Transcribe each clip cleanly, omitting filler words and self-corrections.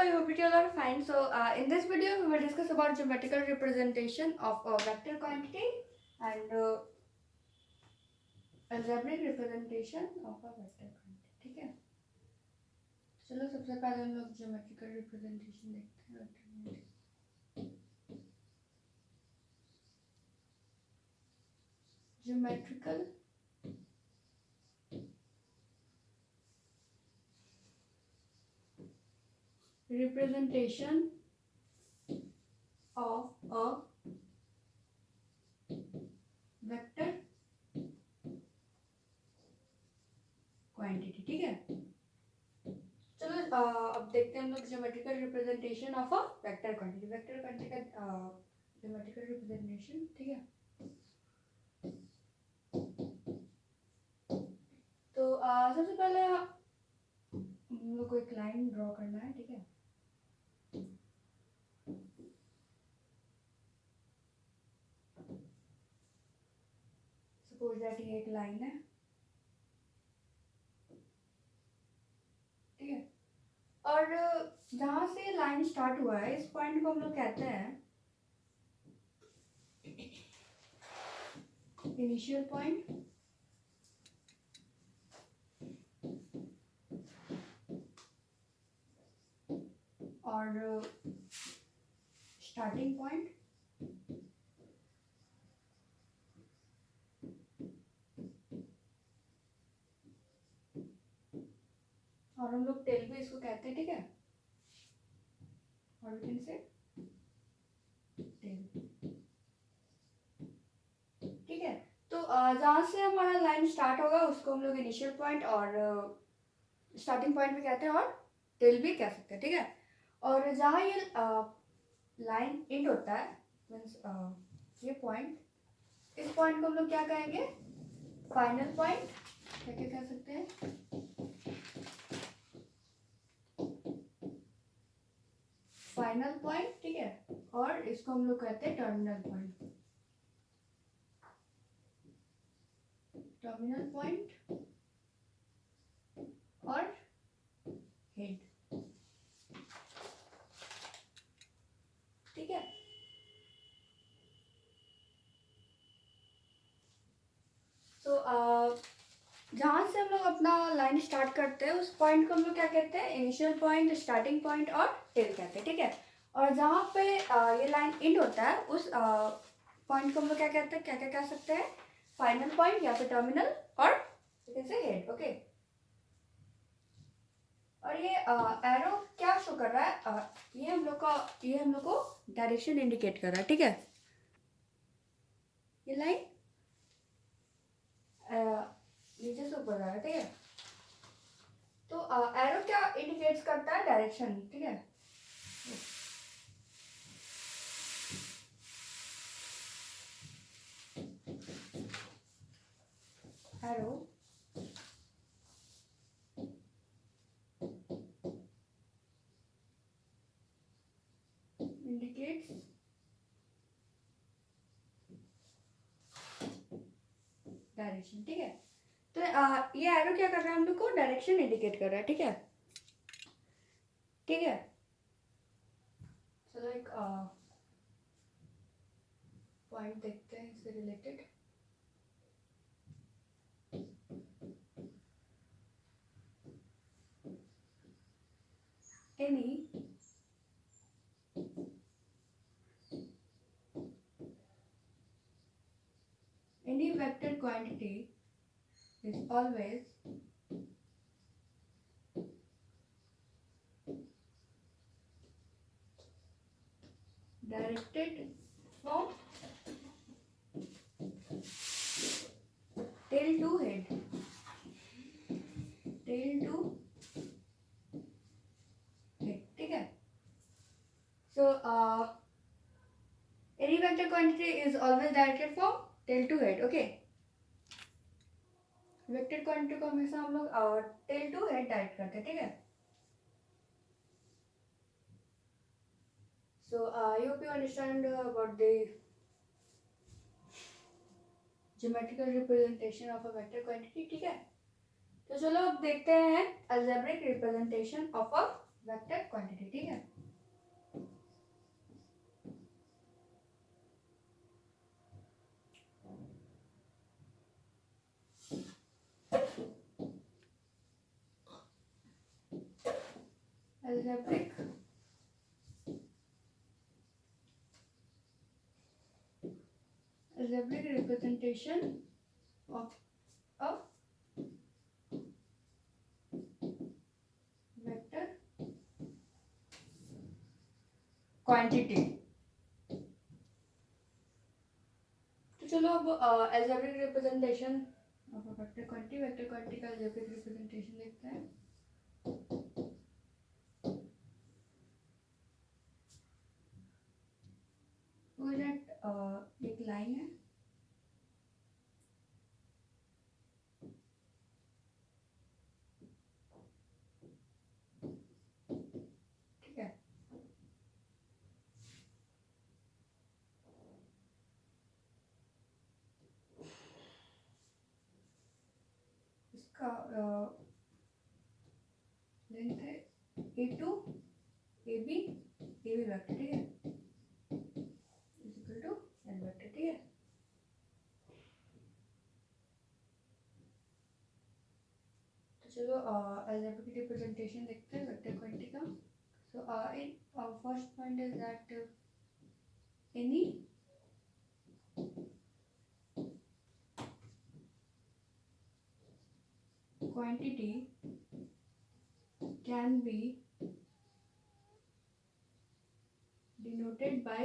I hope you all are fine. So, in this video, we will discuss about geometrical representation of a vector quantity and algebraic representation of a vector quantity. ठीक है, चलो सबसे पहले हम लोग geometrical representation देखते हैं. Geometrical representation of a vector quantity. ठीक है, चलो अब देखते हैं हम लोग geometrical representation of a vector quantity. Vector quantity का ज्योमेट्रिकल रिप्रेजेंटेशन. ठीक है, तो सबसे पहले हम लोग को एक लाइन ड्रॉ करना है. ठीक है, सपोज दैट ये एक लाइन है. ठीक है, और जहां से लाइन स्टार्ट हुआ है इस पॉइंट को हम लोग कहते हैं इनिशियल पॉइंट और स्टार्टिंग पॉइंट. और हम लोग टेल भी इसको कहते हैं. ठीक है, और वी कैन से टेल. ठीक है, तो जहाँ से हमारा लाइन स्टार्ट होगा उसको हम लोग इनिशियल पॉइंट और स्टार्टिंग पॉइंट भी कहते हैं और टेल भी कह सकते हैं. ठीक है, और जहाँ ये लाइन एंड होता है मीन्स ये पॉइंट, इस पॉइंट को हम लोग क्या कहेंगे, फाइनल पॉइंट. क्या क्या कह सकते हैं, फाइनल पॉइंट. ठीक है, और इसको हम लोग कहते हैं टर्मिनल पॉइंट. टर्मिनल पॉइंट और हेड. ठीक है, तो जहाँ से हम लोग अपना लाइन स्टार्ट करते हैं उस पॉइंट को हम लोग क्या कहते हैं, इनिशियल पॉइंट, स्टार्टिंग पॉइंट और टेल कहते हैं. ठीक है, और जहाँ पे ये लाइन एंड होता है उस पॉइंट को हम लोग क्या कहते हैं, क्या क्या कह सकते हैं, फाइनल पॉइंट या फिर टर्मिनल और जैसे हेड. ओके, और ये एरो क्या शो कर रहा है, ये हम लोग को डायरेक्शन इंडिकेट कर रहा है. ठीक है, ये लाइन नीचे से ऊपर जा रहा है. ठीक है, तो एरो क्या इंडिकेट्स करता है, डायरेक्शन. ठीक है, एरो इंडिकेट्स डायरेक्शन. ठीक है, तो ये एरो क्या कर रहा है, हम लोग को डायरेक्शन इंडिकेट कर रहा है. ठीक है, ठीक है, चलो एक पॉइंट देखते हैं इससे related. Any vector quantity is always directed from tail to head. Tail to head. ठीक है, so any vector quantity is always directed from tail to head. Okay, vector quantity को हमेशा हम लोग टेल टू हेड डायरेक्ट करते हैं. ठीक है, so I hope you understand about the geometrical representation of a vector quantity. ठीक है, तो चलो अब देखते हैं algebraic representation of a vector quantity. ठीक है, algebraic representation of a vector quantity. तो चलो अब algebraic representation of a vector quantity का algebraic representation देखते हैं. वो एक लाइन है, ठीक है. इसका लेंथ है A2 AB वेक्टर, ठीक है, इक्वल टू n वेक्टर, ठीक है. तो चलो algebraic representation देखते हैं वेक्टर क्वांटिटी का. So first point is that any quantity can be denoted by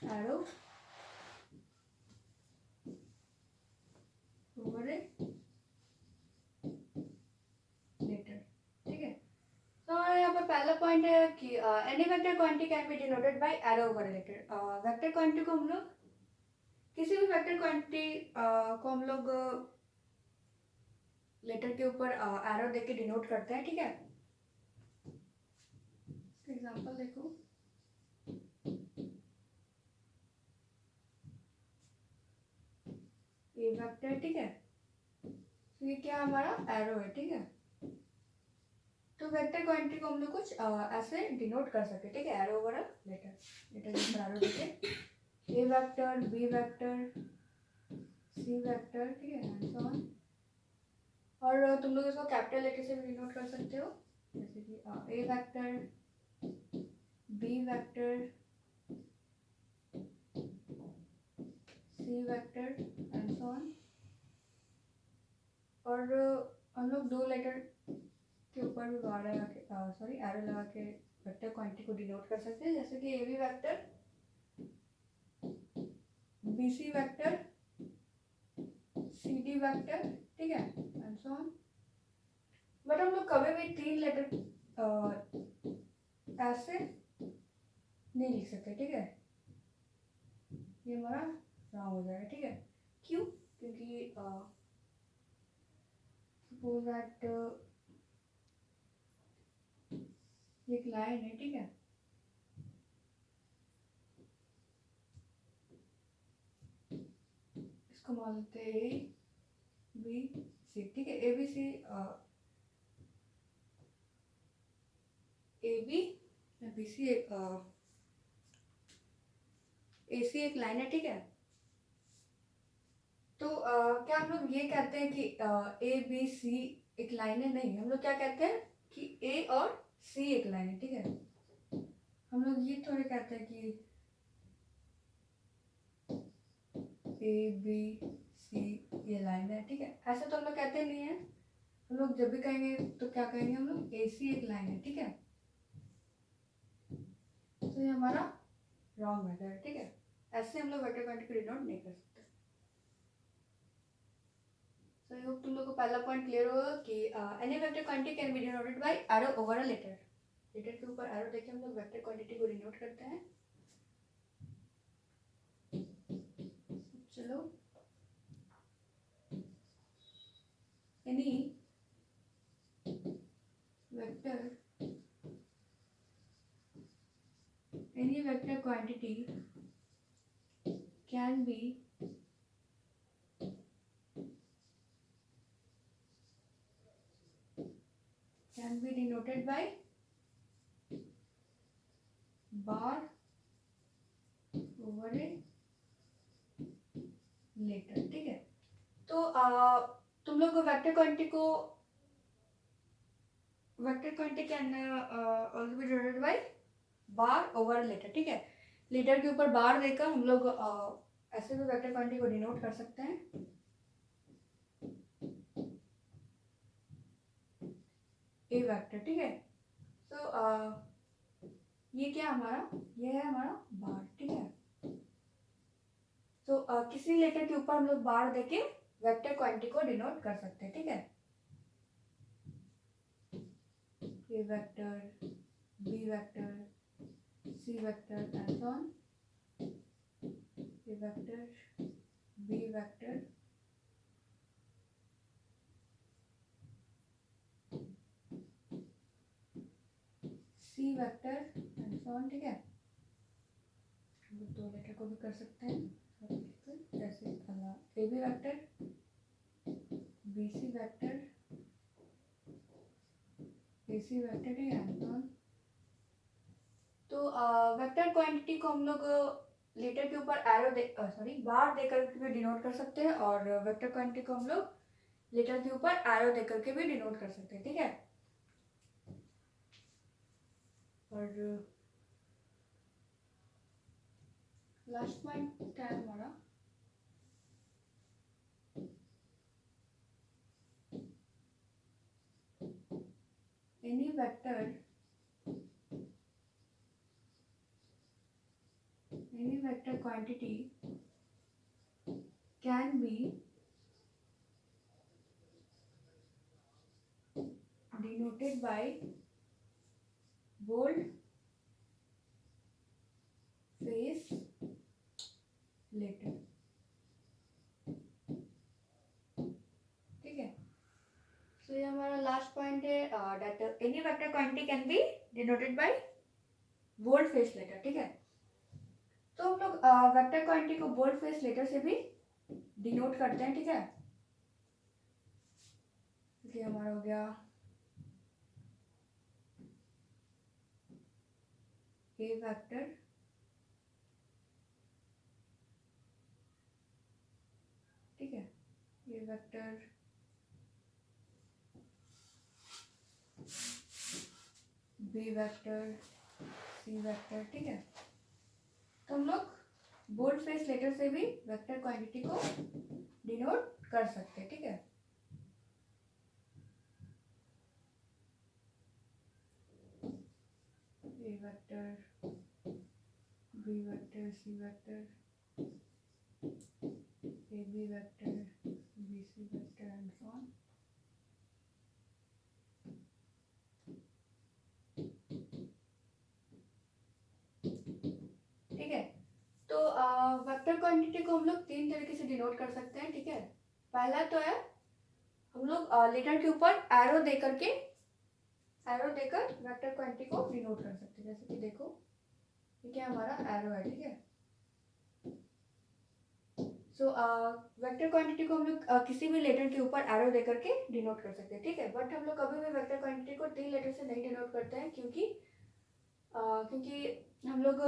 arrow over a letter, ठीक है. तो हमारे यहाँ पर पहला पॉइंट है कि any vector quantity can be denoted by arrow over letter. Vector quantity को हम लोग किसी भी वेक्टर क्वांटिटी को हम लोग लेटर के ऊपर एरो देके डिनोट करते हैं, ठीक है. एग्जांपल देखो, ये वेक्टर, ठीक है. तो ये क्या हमारा एरो है, ठीक है. तो वेक्टर क्वांटिटी को हम लोग कुछ ऐसे डिनोट कर सकते हैं, ठीक है, एरो ओवर लेटर के ऊपर एरो देके ए vector, B vector, C vector, ठीक है, एंड सो ऑन. और तुम लोग इसको कैपिटल लेटर से भी डिनोट कर सकते हो, जैसे कि A vector, B vector, C vector and so on. और हम लोग दो लेटर के ऊपर भी एरो लगा के वेक्टर क्वांटिटी को डिनोट कर सकते हैं, जैसे कि A B vector, B C vector, C D vector, ठीक है, एंड सो ऑन. बट हम लोग कभी भी तीन लेटर ऐसे नहीं लिख सकते, ठीक है. ये हमारा रॉन्ग हो जाएगा, ठीक है. क्यों? क्योंकि सपोज दैट एक लाइन है, ठीक है. इसको मान लेते हैं ए बी सी, ठीक है. A B C A B C एक ए सी एक लाइन है, ठीक है. तो क्या हम लोग ये कहते हैं कि ए बी सी एक लाइन है? नहीं, हम लोग क्या कहते हैं कि ए और सी एक लाइन है, ठीक है. हम लोग ये थोड़े कहते हैं कि ए बी सी ये लाइन है, ठीक है. ऐसा तो हम लोग कहते नहीं है. हम लोग जब भी कहेंगे तो क्या कहेंगे, हम लोग ए सी एक लाइन है, ठीक है. तो ये हमारा रॉन्ग मेथड है, ठीक है. ऐसे हम लोग वेक्टर क्वांटिटी को डिनोट नहीं कर सकते. So I hope तुम लोग को पहला पॉइंट क्लियर होगा कि any vector quantity can be denoted by arrow over a letter. Letter के ऊपर एरो देके हम लोग वेक्टर क्वांटिटी को डिनोट करते हैं. चलो, any vector quantity can B denoted by bar over a letter, ठीक है. तो तुम लोग वेक्टर क्वांटिटी को vector quantity can also be denoted by bar over letter, ठीक है। लेटर के ऊपर बार देकर हम लोग ऐसे भी वेक्टर क्वांटिटी को डिनोट कर सकते हैं। ए वेक्टर, ठीक है। तो ये क्या हमारा, ये है हमारा बार, ठीक है। तो किसी लेटर के ऊपर हम लोग बार देके वेक्टर क्वांटिटी को डिनोट कर सकते हैं, ठीक है। A vector, B vector, C vector and so on. A vector, B vector, C vector and so on, ठीक है। हम लोग दो लेटर को भी कर सकते हैं जैसे A B vector, B C vector, A C vector, ठीक है, एंड सो ऑन। तो वेक्टर क्वांटिटी को हम लोग लेटर के ऊपर एरो दे बार देकर के भी डिनोट कर सकते हैं, और वेक्टर क्वांटिटी को हम लोग लेटर के ऊपर एरो देकर के भी डिनोट कर सकते हैं, ठीक है। और लास्ट पॉइंट क्या है हमारा, any vector quantity can B denoted by bold face letter, ठीक है। सो ये हमारा लास्ट पॉइंट है, that any vector quantity can be denoted by bold face letter, ठीक है। तो हम लोग वेक्टर क्वांटिटी को बोल्ड फेस लेटर से भी डिनोट करते हैं, ठीक है। ये हमारा हो गया ए वेक्टर, ठीक है, A vector, B vector, C vector, ठीक है। तो हम लोग बोल्ड फेस लेटर से भी वेक्टर क्वांटिटी को डिनोट कर सकते हैं, ठीक है। A vector, B vector, C vector, A B vector, B C vector and so on. ठीक है। तो वेक्टर क्वांटिटी को हम लोग तीन तरीके से डिनोट कर सकते हैं, ठीक है। पहला तो है हम लोग लेटर के ऊपर एरो देकर वेक्टर क्वांटिटी को डिनोट कर सकते हैं। जैसे कि देखो ये क्या हमारा एरो है, ठीक है। सो वेक्टर क्वांटिटी को हम लोग किसी भी लेटर के ऊपर एरो देकर के डिनोट कर सकते हैं, ठीक है। बट हम लोग कभी भी वेक्टर क्वांटिटी को तीन लेटर से नहीं डिनोट करते हैं, क्योंकि हम लोग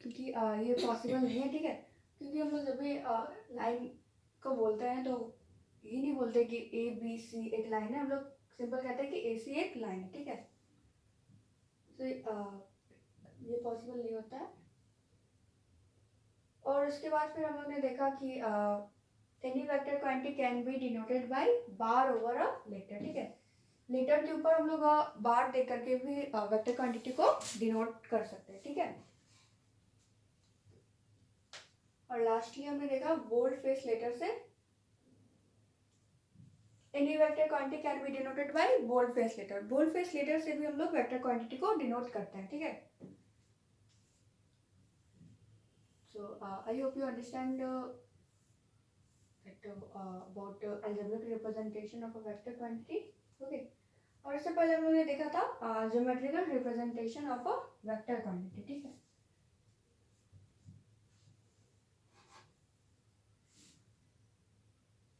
क्योंकि ये पॉसिबल नहीं है, ठीक है। क्योंकि हम लोग जब भी लाइन को बोलते हैं तो ये नहीं बोलते कि ए बी सी एक लाइन है, हम लोग सिंपल कहते हैं कि ए सी एक लाइन है, ठीक है। तो ये पॉसिबल नहीं होता है। और उसके बाद फिर हम लोग ने देखा कि any vector quantity can be denoted by bar over a letter, ठीक है। लेटर के ऊपर हम लोग बार दे करके भी वेक्टर क्वांटिटी को डिनोट कर सकते हैं, ठीक है। और लास्टली हमने देखा बोल्ड फेस लेटर से any vector quantity can be denoted by bold face letter. Bold face letter से भी हम लोग वेक्टर क्वांटिटी को डिनोट करते हैं, ठीक है। So I hope you understand about algebraic representation of a vector quantity, okay। और इससे पहले हम लोगों ने देखा था geometrical representation of a vector quantity, ठीक है।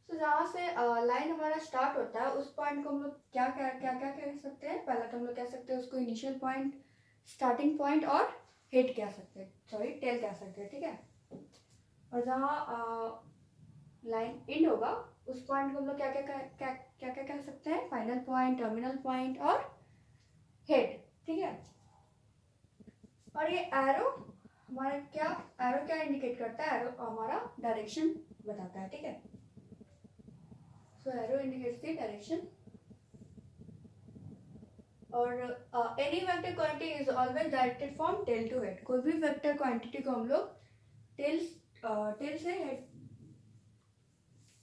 तो जहाँ से लाइन हमारा स्टार्ट होता है उस पॉइंट को हम लोग क्या क्या क्या क्या कह सकते हैं। पहला तो हम लोग कह सकते हैं उसको इनिशियल पॉइंट, स्टार्टिंग पॉइंट और हेड कह सकते हैं, सॉरी टेल कह सकते हैं, ठीक है। और जहाँ लाइन एंड होगा उस पॉइंट को हम लोग क्या क्या कह सकते फाइनल पॉइंट, टर्मिनल पॉइंट और हेड, ठीक है। और ये एरो हमारा क्या इंडिकेट करता है? एरो हमारा डायरेक्शन बताता है, ठीक है। So arrow indicates the direction. और any vector quantity is always directed from tail to head. कोई भी वेक्टर क्वांटिटी को हम लोग टेल से head,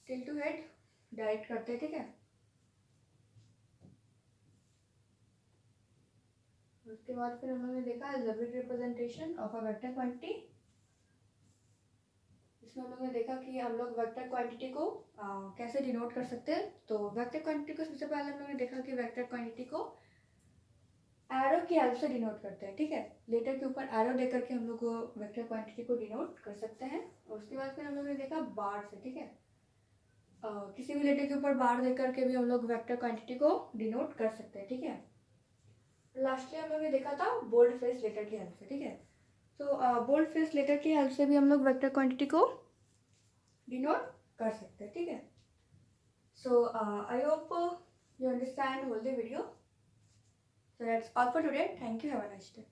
tail to head direct करते हैं, ठीक है। उसके बाद फिर हम लोगों ने देखा algebraic representation of a vector quantity. इसमें हम लोगों ने देखा कि हम लोग वेक्टर क्वांटिटी को कैसे डिनोट कर सकते हैं। तो वेक्टर क्वांटिटी को सबसे पहले हम लोगों ने देखा कि वेक्टर क्वांटिटी को एरो की हेल्प से डिनोट करते हैं, ठीक है। लेटर के ऊपर एरो देकर के हम लोग वेक्टर क्वांटिटी को डिनोट कर सकते हैं। और उसके बाद फिर हम लोगों ने देखा बार से, ठीक है। किसी भी लेटर के ऊपर बार देकर के भी हम लोग वेक्टर क्वांटिटी को डिनोट कर सकते हैं, ठीक है। लास्टली हम लोग ने देखा था बोल्ड फेस लेटर की हेल्प से, ठीक है। तो बोल्ड फेस लेटर की हेल्प से भी हम लोग वेक्टर क्वांटिटी को डिनोट कर सकते हैं, ठीक है। So I hope you understand all the video. So that's all for today. Thank you. Have a nice day.